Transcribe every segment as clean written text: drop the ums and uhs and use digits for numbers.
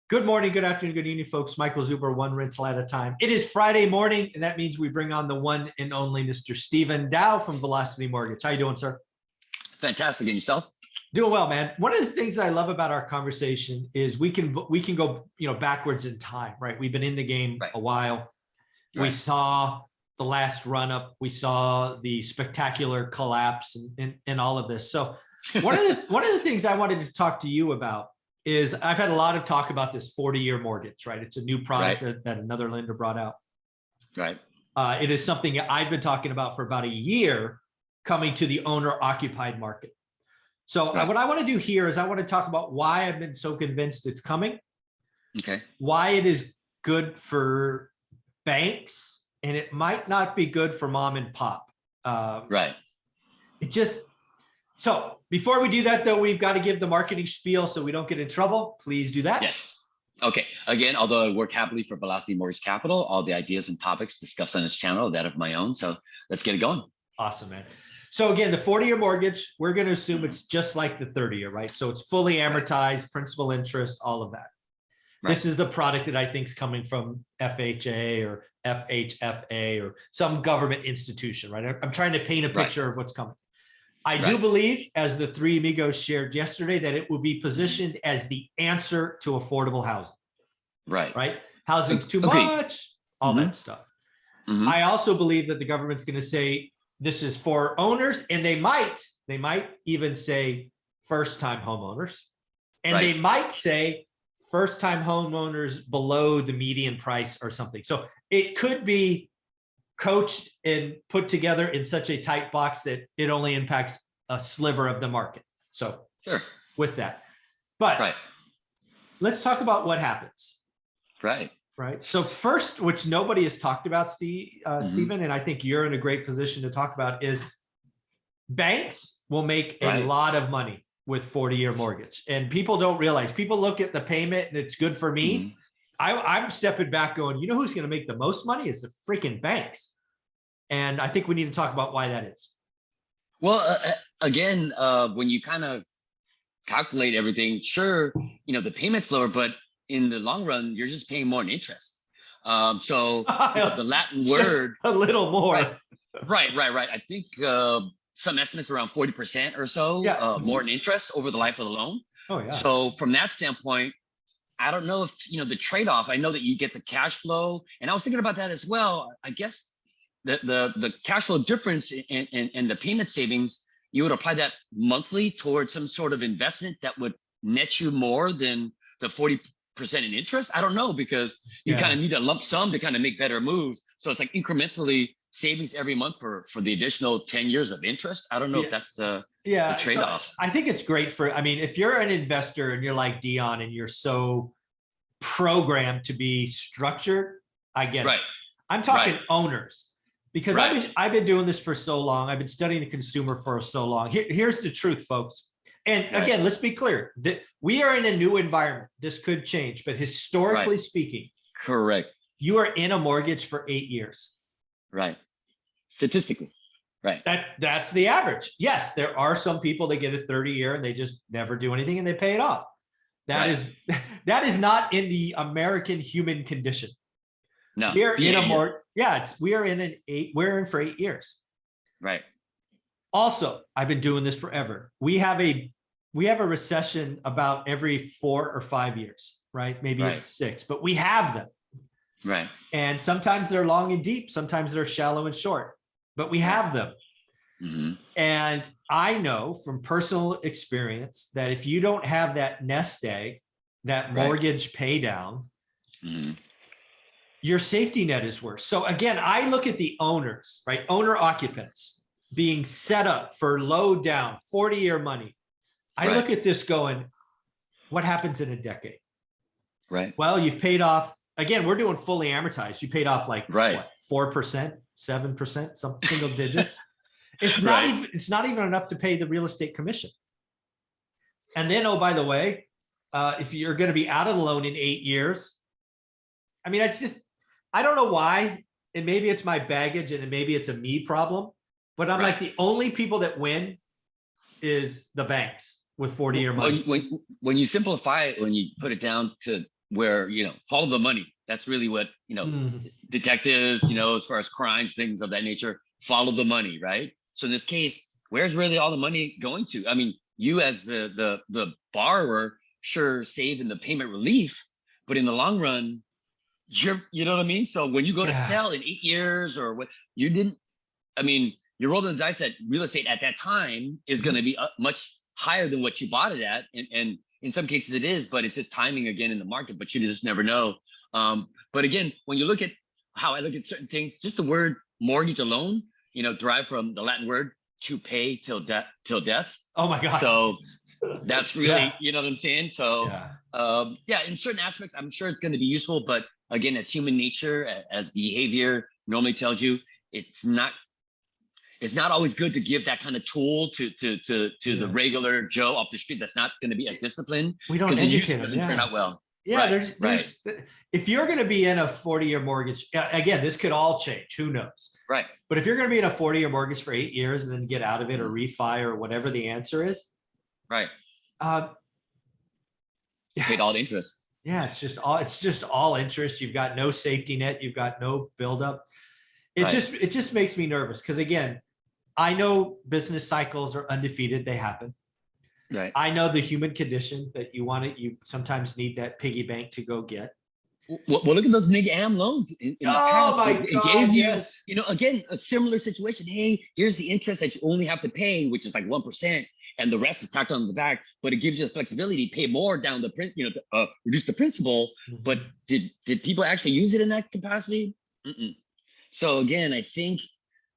Good morning, good afternoon, good evening, folks. Michael Zuber, one rental at a time. It is Friday morning, and that means we bring on the one and only Mr. Stephen Dow from Velocity Mortgage. How you doing, sir? Fantastic. And yourself? Doing well, man. One of the things I love about our conversation is we can go backwards in time, right? We've been in the game a while. We saw the last run up. We saw the spectacular collapse and all of this. So one of the things I wanted to talk to you about is I've had a lot of talk about this 40-year mortgage, right? It's a new product that another lender brought out. Right. It is something I've been talking about for about a year, coming to the owner-occupied market. So what I want to do here is I want to talk about why I've been so convinced it's coming. Okay. Why it is good for banks, and it might not be good for mom and pop. So before we do that, though, we've got to give the marketing spiel so we don't get in trouble. Please do that. Yes. Okay. Again, although I work happily for Velocity Mortgage Capital, all the ideas and topics discussed on this channel are that of my own. So let's get it going. Awesome, man. So again, the 40-year mortgage, we're going to assume it's just like the 30-year, right? So it's fully amortized, principal, interest, all of that. This is the product that I think is coming from FHA or FHFA or some government institution, right? I'm trying to paint a picture of what's coming. I do believe, as the three amigos shared yesterday, that it will be positioned as the answer to affordable housing. Right? Housing's too much, all that stuff. I also believe that the government's going to say this is for owners, and they might even say first-time homeowners, and they might say first-time homeowners below the median price or something. So it could be coached and put together in such a tight box that it only impacts a sliver of the market. So with that, but let's talk about what happens. Right. So first, which nobody has talked about, Stephen, and I think you're in a great position to talk about, is banks will make a lot of money with 40-year mortgage, and people don't realize. People look at the payment and it's good for me. I'm stepping back going, you know who's going to make the most money is the freaking banks. And I think we need to talk about why that is. Well, again, when you kind of calculate everything, sure, the payment's lower, but in the long run, you're just paying more in interest. So the Latin word. Just a little more. Right. I think some estimates around 40% or so more in interest over the life of the loan. Oh, yeah. So from that standpoint, I don't know if, the trade-off, I know that you get the cash flow, and I was thinking about that as well. I guess the cash flow difference and the payment savings, you would apply that monthly towards some sort of investment that would net you more than the 40% in interest. I don't know, because you kind of need a lump sum to kind of make better moves. So it's like incrementally savings every month for the additional 10 years of interest. I don't know if that's the trade-off. So I think it's great if you're an investor and you're like Dion and you're so programmed to be structured, I get it. I'm talking owners, because I've been doing this for so long. I've been studying the consumer for so long. Here's the truth, folks. And again, let's be clear that we are in a new environment. This could change, but historically speaking, you are in a mortgage for 8 years. Statistically. That's the average. Yes, there are some people that get a 30-year and they just never do anything and they pay it off. That is not in the American human condition. No, we're in for 8 years. Also, I've been doing this forever. We have a recession about every 4 or 5 years, right? Maybe it's 6, but we have them. And sometimes they're long and deep, sometimes they're shallow and short, but we have them. And I know from personal experience that if you don't have that nest egg, that mortgage pay down, your safety net is worse. So again, I look at the owners, owner occupants being set up for low down 40-year money. I look at this going, what happens in a decade? Well, you've paid off. Again, we're doing fully amortized. You paid off like what, 4%, 7%, some single digits. It's not even enough to pay the real estate commission. And then, oh, by the way, if you're going to be out of the loan in 8 years, I mean, it's just, I don't know why, and maybe it's my baggage and maybe it's a me problem, but I'm like, the only people that win is the banks with 40-year money. When you simplify it, when you put it down to where, follow the money. That's really what, detectives, as far as crimes, things of that nature, follow the money, right? So in this case, where's really all the money going to? I mean, you as the borrower sure save in the payment relief, but in the long run, you know what I mean? So when you go to Yeah. sell in 8 years or what, you didn't, I mean, you're rolling the dice that real estate at that time is going to be much higher than what you bought it at. And in some cases it is, but it's just timing again in the market, but you just never know. But again, when you look at how I look at certain things, just the word mortgage alone, derived from the Latin word to pay till death. Oh my gosh. So that's really, Yeah. you know what I'm saying? So Yeah. in certain aspects, I'm sure it's going to be useful, but again, as human nature, as behavior normally tells you, it's not always good to give that kind of tool to the regular Joe off the street that's not going to be as disciplined. We don't because it educate usually them. doesn't turn Yeah. out well. Yeah, Right, there's if you're going to be in a 40-year mortgage, again, this could all change. Who knows? Right. But if you're going to be in a 40-year mortgage for 8 years and then get out of it or refi or whatever the answer is, Right. Yeah, Paid all the interest. Yeah, it's just all interest. You've got no safety net. You've got no buildup. It just makes me nervous because again, I know business cycles are undefeated. They happen. Right. I know the human condition that you sometimes need that piggy bank to go get. Well, look at those nigga am loans in the past. It gave you, yes. Again, a similar situation. Hey, here's the interest that you only have to pay, which is like 1%, and the rest is tacked on the back. But it gives you the flexibility, pay more down the print, reduce the principal. Mhm. But did people actually use it in that capacity? So again, I think,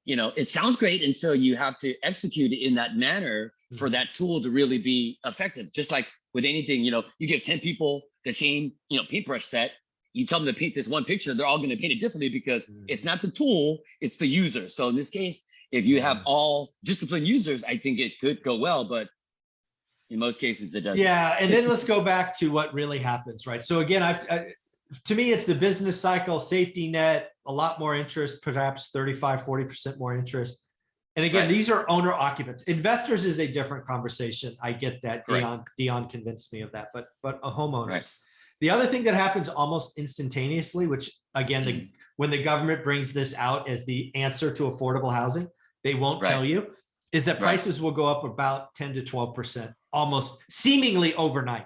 it sounds great until you have to execute it in that manner for that tool to really be effective. Just like with anything, you give 10 people the same, paintbrush set. You tell them to paint this one picture, they're all going to paint it differently because it's not the tool, it's the user. So in this case, if you have all disciplined users, I think it could go well, but in most cases it doesn't. Yeah, and then let's go back to what really happens, right? So again, to me, it's the business cycle, safety net, a lot more interest, perhaps 35, 40% more interest. And again, these are owner occupants. Investors is a different conversation. I get that. Dion convinced me of that, but a homeowners. Right. The other thing that happens almost instantaneously, which again, when the government brings this out as the answer to affordable housing, they won't tell you, is that prices will go up about 10 to 12%, almost seemingly overnight,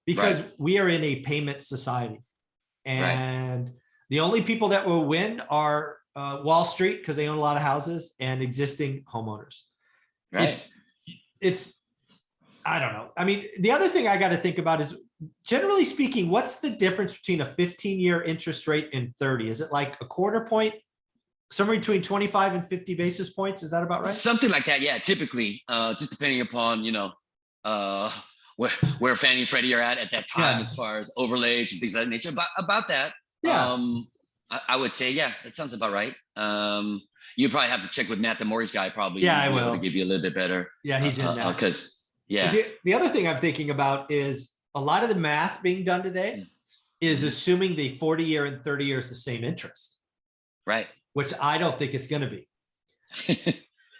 because we are in a payment society. And the only people that will win are Wall Street, because they own a lot of houses, and existing homeowners. It's I don't know. I mean, the other thing I got to think about is, generally speaking, what's the difference between a 15-year interest rate and 30? Is it like a quarter point, somewhere between 25 and 50 basis points? Is that about right? Something like that. Yeah, typically, just depending upon, where Fannie and Freddie are at that time, as far as overlays and things of that nature. About that, I would say, it sounds about right. You probably have to check with Matt, the mortgage guy, probably. I will to give you a little bit better. Yeah, he's in now. Because the other thing I'm thinking about is a lot of the math being done today is assuming the 40-year and 30 years the same interest. Right. Which I don't think it's going to be.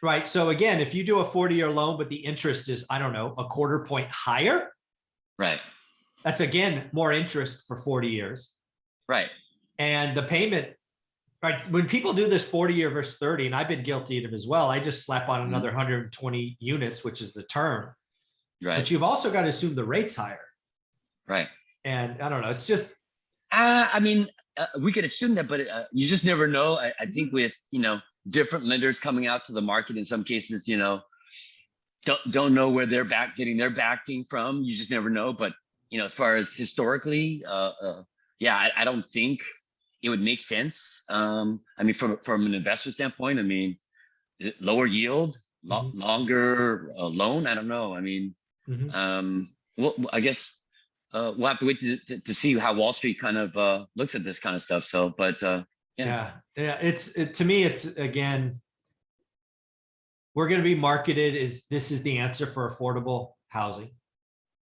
Right. So again, if you do a 40-year loan, but the interest is, I don't know, a quarter point higher. Right. That's again, more interest for 40 years. Right. And the payment, right. When people do this 40-year versus 30, and I've been guilty of it as well, I just slap on another 120 units, which is the term. Right. But you've also got to assume the rate's higher. Right. And I don't know. It's just. I mean, we could assume that, but you just never know. I think with, different lenders coming out to the market in some cases, don't know where they're getting their backing from. You just never know. But, as far as historically, I don't think it would make sense. I mean, from an investor standpoint, I mean, lower yield, longer loan. I don't know. I mean, well, I guess we'll have to wait to see how Wall Street kind of looks at this kind of stuff. So, but to me, it's again, we're going to be marketed as this is the answer for affordable housing.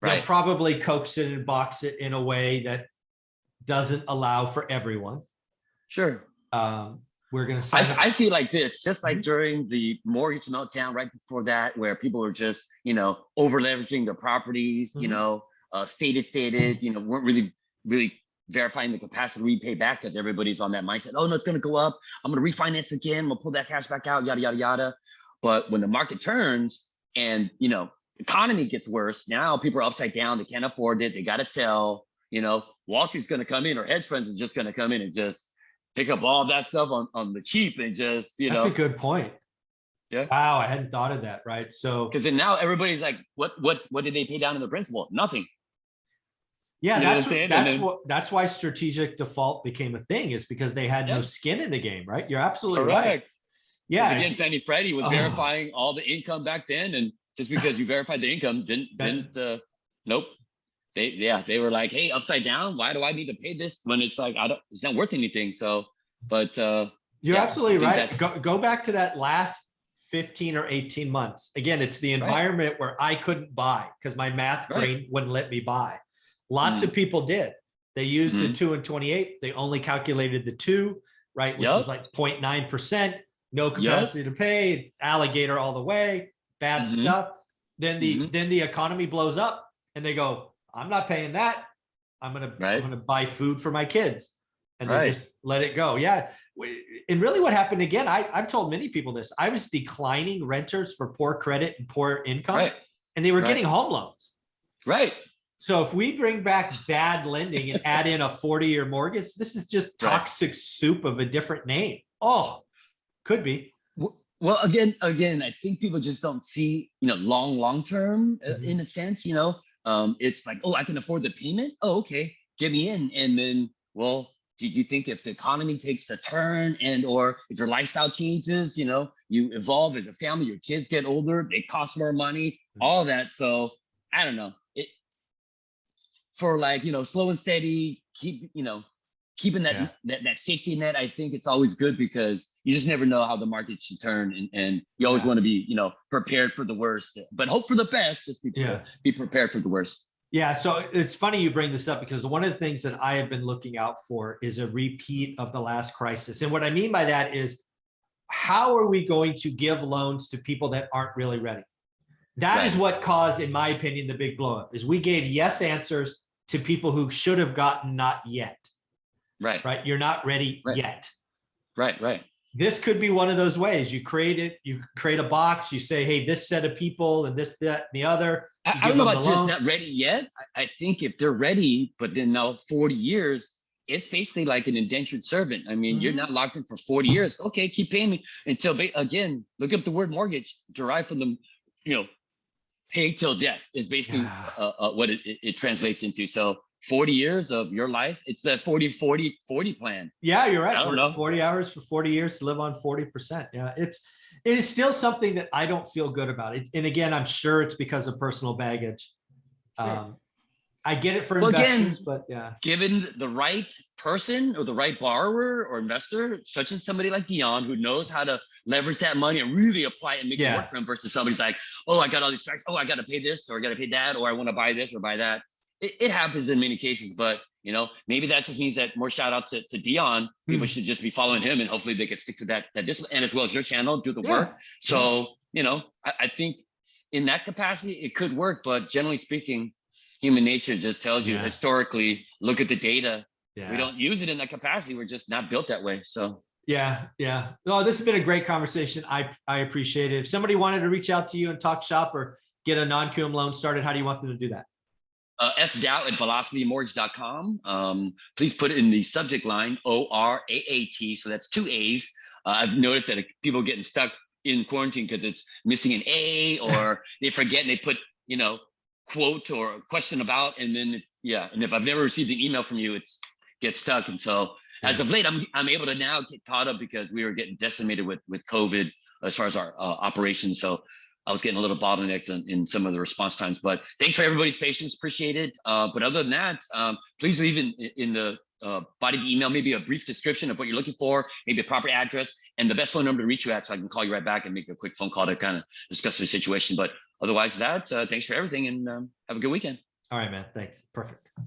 They'll probably coax it and box it in a way that doesn't allow for everyone. Sure. We're going to. I see it like this, just like during the mortgage meltdown right before that, where people were just, over leveraging their properties, stated, weren't really really verifying the capacity to repay back because everybody's on that mindset. Oh no, it's going to go up. I'm going to refinance again. We'll pull that cash back out, yada, yada, yada. But when the market turns and, you know, economy gets worse, now people are upside down. They can't afford it. They got to sell, you know, Wall Street's going to come in, or hedge funds is just going to come in and just pick up all that stuff on the cheap and just, you know. That's a good point. Yeah. Wow, I hadn't thought of that. Right. So because then now everybody's like, what did they pay down in the principal? Nothing. yeah, You know what I'm saying? that's why strategic default became a thing, is because they had no Yep. skin in the game, right? You're absolutely right. Correct. Yeah. Again, Fannie Freddie was verifying all the income back then, and just because you verified the income didn't nope. They were like, hey, upside down, why do I need to pay this when it's like it's not worth anything? So, but you're yeah, absolutely I right. think Go back to that last 15 or 18 months. Again, it's the environment where I couldn't buy because my math brain wouldn't let me buy. Lots of people did. They used the 2 and 28. They only calculated the 2, right? Which is like 0.9%, no capacity to pay, alligator all the way, bad stuff. Then the economy blows up and they go, I'm not paying that. I'm gonna buy food for my kids. And they just let it go. Yeah. And really what happened, again, I've told many people this. I was declining renters for poor credit and poor income, and they were getting home loans. Right. So if we bring back bad lending and add in a 40-year mortgage, this is just toxic soup of a different name. Oh, could be. Well, again, I think people just don't see, you know, long term in a sense, you know. It's like, oh, I can afford the payment. Oh, okay, get me in. And then, well, do you think if the economy takes a turn and or if your lifestyle changes, you know, you evolve as a family, your kids get older, they cost more money, all that. So I don't know. For like, you know, slow and steady, keeping that safety net, I think it's always good because you just never know how the market should turn, and you always want to be, you know, prepared for the worst, but hope for the best. Just be prepared for the worst. Yeah, so it's funny you bring this up because one of the things that I have been looking out for is a repeat of the last crisis. And what I mean by that is, how are we going to give loans to people that aren't really ready? That is what caused, in my opinion, the big blow up, is we gave yes answers to people who should have gotten not yet. Right. You're not ready yet. Right. This could be one of those ways. You create a box, you say, hey, this set of people and this, that, and the other. I don't know about just not ready yet. I think if they're ready, but then now 40 years, it's basically like an indentured servant. I mean, you're not locked in for 40 years. Okay, keep paying me until, again, look up the word mortgage, derived from the, you know, pay till death is basically what it translates into. So 40 years of your life, it's the 40-40-40 plan. Yeah, you're right. I don't know. 40 hours for 40 years to live on 40%. Yeah, it is still something that I don't feel good about. And again, I'm sure it's because of personal baggage. I get it for investors, but given the right person or the right borrower or investor, such as somebody like Dion, who knows how to leverage that money and really apply it and make it work for him, versus somebody's like, oh, I got all these facts. Oh, I got to pay this, or I got to pay that, or I want to buy this or buy that. It happens in many cases, but you know, maybe that just means that more shout out to Dion. People should just be following him, and hopefully they can stick to that discipline, and as well as your channel, do the work. So, you know, I think in that capacity, it could work, but generally speaking, human nature just tells you historically, look at the data. We don't use it in that capacity. We're just not built that way. So yeah. No, this has been a great conversation. I appreciate it. If somebody wanted to reach out to you and talk shop or get a non-QM loan started, how do you want them to do that? sdow@velocitymortgage.com. Please put it in the subject line, ORAAT. So that's 2 A's. I've noticed that people are getting stuck in quarantine because it's missing an A, or they forget and they put, you know, quote or question about, and then and if I've never received an email from you, it's gets stuck. And so as of late, I'm able to now get caught up because we were getting decimated with COVID as far as our operations. So I was getting a little bottlenecked in some of the response times, but thanks for everybody's patience. Appreciate it. But other than that, please leave in the body of the email, maybe a brief description of what you're looking for, maybe a proper address, and the best phone number to reach you at, so I can call you right back and make a quick phone call to kind of discuss the situation. But otherwise, thanks for everything, and have a good weekend. All right, man. Thanks. Perfect.